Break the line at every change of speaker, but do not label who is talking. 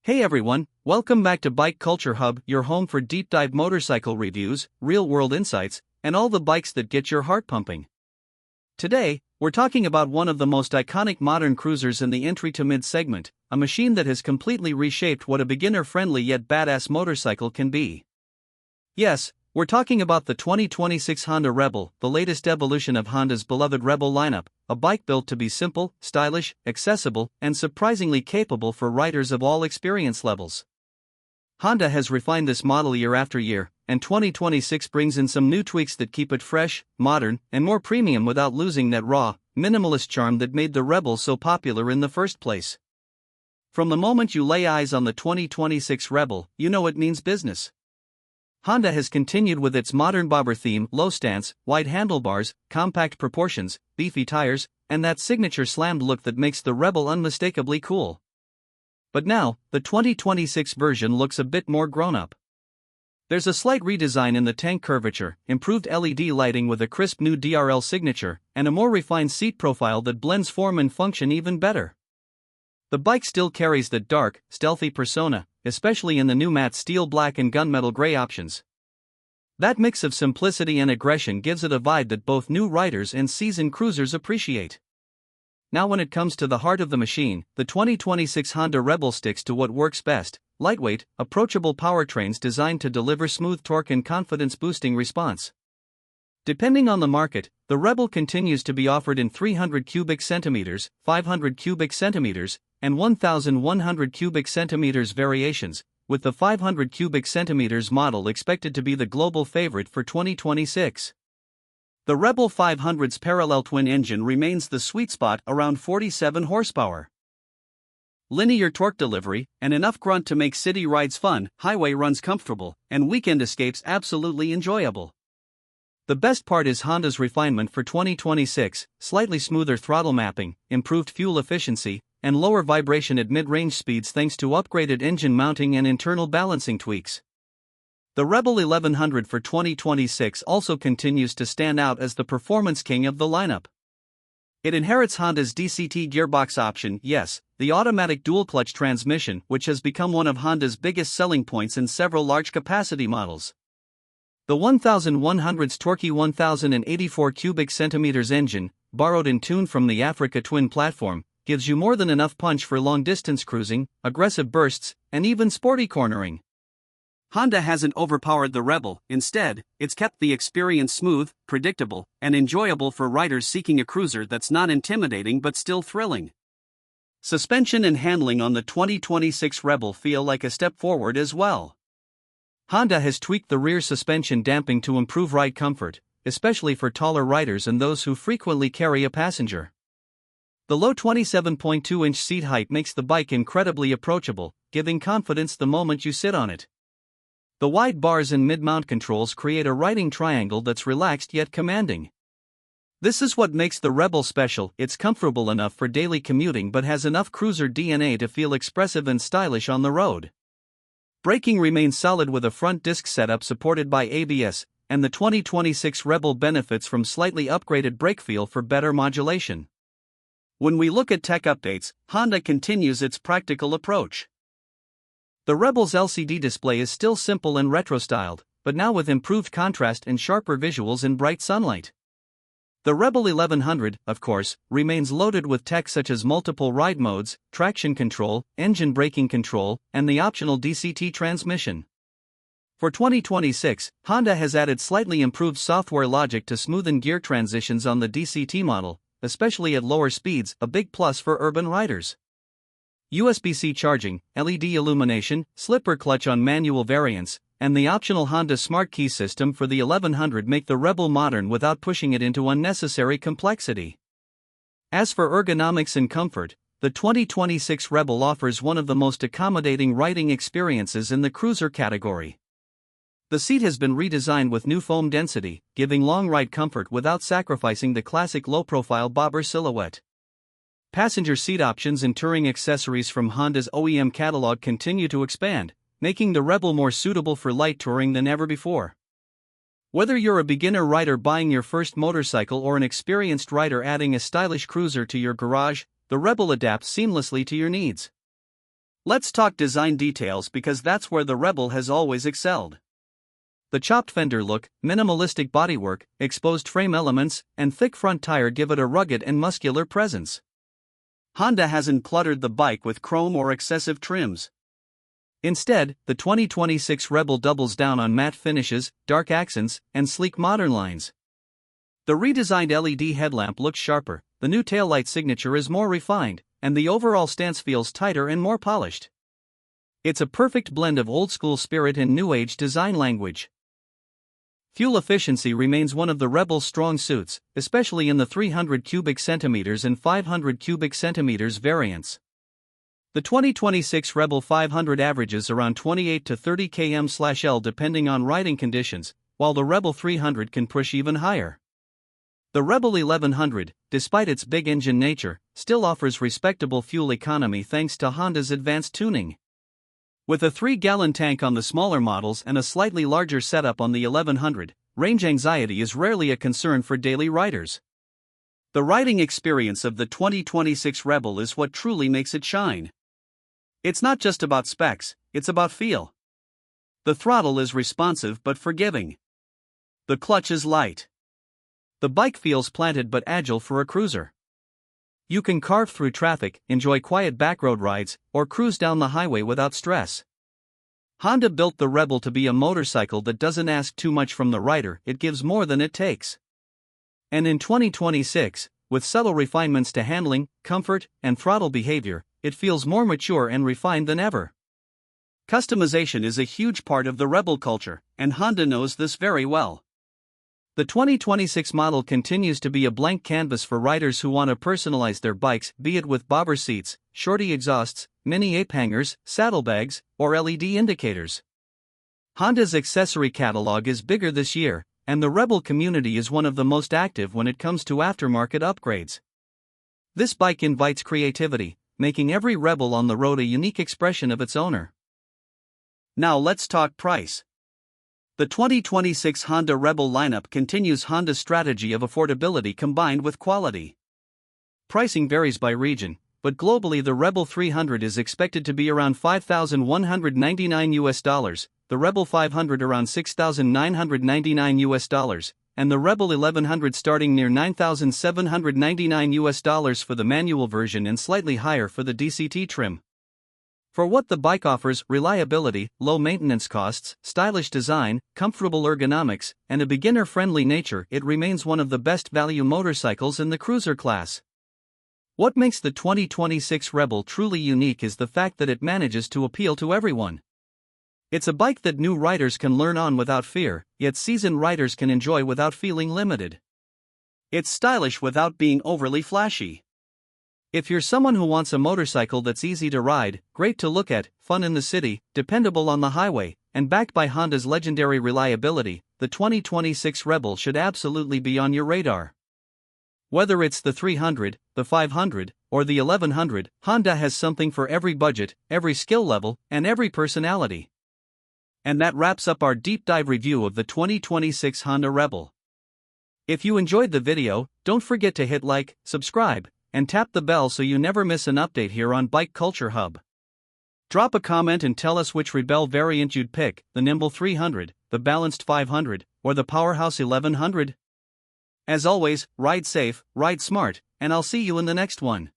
Hey everyone, welcome back to Bike Culture Hub, your home for deep dive motorcycle reviews, real world insights, and all the bikes that get your heart pumping. Today, we're talking about one of the most iconic modern cruisers in the entry to mid segment, a machine that has completely reshaped what a beginner friendly yet badass motorcycle can be. Yes, we're talking about the 2026 Honda Rebel, the latest evolution of Honda's beloved Rebel lineup, a bike built to be simple, stylish, accessible, and surprisingly capable for riders of all experience levels. Honda has refined this model year after year, and 2026 brings in some new tweaks that keep it fresh, modern, and more premium without losing that raw, minimalist charm that made the Rebel so popular in the first place. From the moment you lay eyes on the 2026 Rebel, you know it means business. Honda has continued with its modern bobber theme, low stance, wide handlebars, compact proportions, beefy tires, and that signature slammed look that makes the Rebel unmistakably cool. But now, the 2026 version looks a bit more grown-up. There's a slight redesign in the tank curvature, improved LED lighting with a crisp new DRL signature, and a more refined seat profile that blends form and function even better. The bike still carries that dark, stealthy persona, especially in the new matte steel black and gunmetal gray options. That mix of simplicity and aggression gives it a vibe that both new riders and seasoned cruisers appreciate. Now when it comes to the heart of the machine, the 2026 Honda Rebel sticks to what works best: lightweight, approachable powertrains designed to deliver smooth torque and confidence-boosting response. Depending on the market, the Rebel continues to be offered in 300 cubic centimeters, 500 cubic centimeters, and 1,100 cubic centimeters variations, with the 500 cubic centimeters model expected to be the global favorite for 2026. The Rebel 500's parallel twin engine remains the sweet spot around 47 horsepower. Linear torque delivery, and enough grunt to make city rides fun, highway runs comfortable, and weekend escapes absolutely enjoyable. The best part is Honda's refinement for 2026, slightly smoother throttle mapping, improved fuel efficiency, and lower vibration at mid-range speeds thanks to upgraded engine mounting and internal balancing tweaks. The Rebel 1100 for 2026 also continues to stand out as the performance king of the lineup. It inherits Honda's DCT gearbox option, yes, the automatic dual-clutch transmission, which has become one of Honda's biggest selling points in several large-capacity models. The 1100's torquey 1084 cubic centimeters engine, borrowed in tune from the Africa Twin platform, gives you more than enough punch for long-distance cruising, aggressive bursts, and even sporty cornering. Honda hasn't overpowered the Rebel; instead, it's kept the experience smooth, predictable, and enjoyable for riders seeking a cruiser that's not intimidating but still thrilling. Suspension and handling on the 2026 Rebel feel like a step forward as well. Honda has tweaked the rear suspension damping to improve ride comfort, especially for taller riders and those who frequently carry a passenger. The low 27.2-inch seat height makes the bike incredibly approachable, giving confidence the moment you sit on it. The wide bars and mid-mount controls create a riding triangle that's relaxed yet commanding. This is what makes the Rebel special: it's comfortable enough for daily commuting but has enough cruiser DNA to feel expressive and stylish on the road. Braking remains solid with a front disc setup supported by ABS, and the 2026 Rebel benefits from slightly upgraded brake feel for better modulation. When we look at tech updates, Honda continues its practical approach. The Rebel's LCD display is still simple and retro-styled, but now with improved contrast and sharper visuals in bright sunlight. The Rebel 1100, of course, remains loaded with tech such as multiple ride modes, traction control, engine braking control, and the optional DCT transmission. For 2026, Honda has added slightly improved software logic to smoothen gear transitions on the DCT model, especially at lower speeds, a big plus for urban riders. USB-C charging, LED illumination, slipper clutch on manual variants, and the optional Honda Smart Key system for the 1100 make the Rebel modern without pushing it into unnecessary complexity. As for ergonomics and comfort, the 2026 Rebel offers one of the most accommodating riding experiences in the cruiser category. The seat has been redesigned with new foam density, giving long ride comfort without sacrificing the classic low-profile bobber silhouette. Passenger seat options and touring accessories from Honda's OEM catalog continue to expand, making the Rebel more suitable for light touring than ever before. Whether you're a beginner rider buying your first motorcycle or an experienced rider adding a stylish cruiser to your garage, the Rebel adapts seamlessly to your needs. Let's talk design details because that's where the Rebel has always excelled. The chopped fender look, minimalistic bodywork, exposed frame elements, and thick front tire give it a rugged and muscular presence. Honda hasn't cluttered the bike with chrome or excessive trims. Instead, the 2026 Rebel doubles down on matte finishes, dark accents, and sleek modern lines. The redesigned LED headlamp looks sharper, the new taillight signature is more refined, and the overall stance feels tighter and more polished. It's a perfect blend of old-school spirit and new-age design language. Fuel efficiency remains one of the Rebel's strong suits, especially in the 300 cubic centimeters and 500 cubic centimeters variants. The 2026 Rebel 500 averages around 28 to 30 km/L depending on riding conditions, while the Rebel 300 can push even higher. The Rebel 1100, despite its big engine nature, still offers respectable fuel economy thanks to Honda's advanced tuning. With a 3-gallon tank on the smaller models and a slightly larger setup on the 1100, range anxiety is rarely a concern for daily riders. The riding experience of the 2026 Rebel is what truly makes it shine. It's not just about specs, it's about feel. The throttle is responsive but forgiving. The clutch is light. The bike feels planted but agile for a cruiser. You can carve through traffic, enjoy quiet backroad rides, or cruise down the highway without stress. Honda built the Rebel to be a motorcycle that doesn't ask too much from the rider, it gives more than it takes. And in 2026, with subtle refinements to handling, comfort, and throttle behavior, it feels more mature and refined than ever. Customization is a huge part of the Rebel culture, and Honda knows this very well. The 2026 model continues to be a blank canvas for riders who want to personalize their bikes, be it with bobber seats, shorty exhausts, mini ape hangers, saddlebags, or LED indicators. Honda's accessory catalog is bigger this year, and the Rebel community is one of the most active when it comes to aftermarket upgrades. This bike invites creativity, making every Rebel on the road a unique expression of its owner. Now let's talk price. The 2026 Honda Rebel lineup continues Honda's strategy of affordability combined with quality. Pricing varies by region, but globally the Rebel 300 is expected to be around $5,199, the Rebel 500 around $6,999, and the Rebel 1100 starting near $9,799 for the manual version and slightly higher for the DCT trim. For what the bike offers, reliability, low maintenance costs, stylish design, comfortable ergonomics, and a beginner-friendly nature, it remains one of the best value motorcycles in the cruiser class. What makes the 2026 Rebel truly unique is the fact that it manages to appeal to everyone. It's a bike that new riders can learn on without fear, yet seasoned riders can enjoy without feeling limited. It's stylish without being overly flashy. If you're someone who wants a motorcycle that's easy to ride, great to look at, fun in the city, dependable on the highway, and backed by Honda's legendary reliability, the 2026 Rebel should absolutely be on your radar. Whether it's the 300, the 500, or the 1100, Honda has something for every budget, every skill level, and every personality. And that wraps up our deep dive review of the 2026 Honda Rebel. If you enjoyed the video, don't forget to hit like, subscribe, and tap the bell so you never miss an update here on Bike Culture Hub. Drop a comment and tell us which Rebel variant you'd pick, the nimble 300, the balanced 500, or the powerhouse 1100. As always, ride safe, ride smart, and I'll see you in the next one.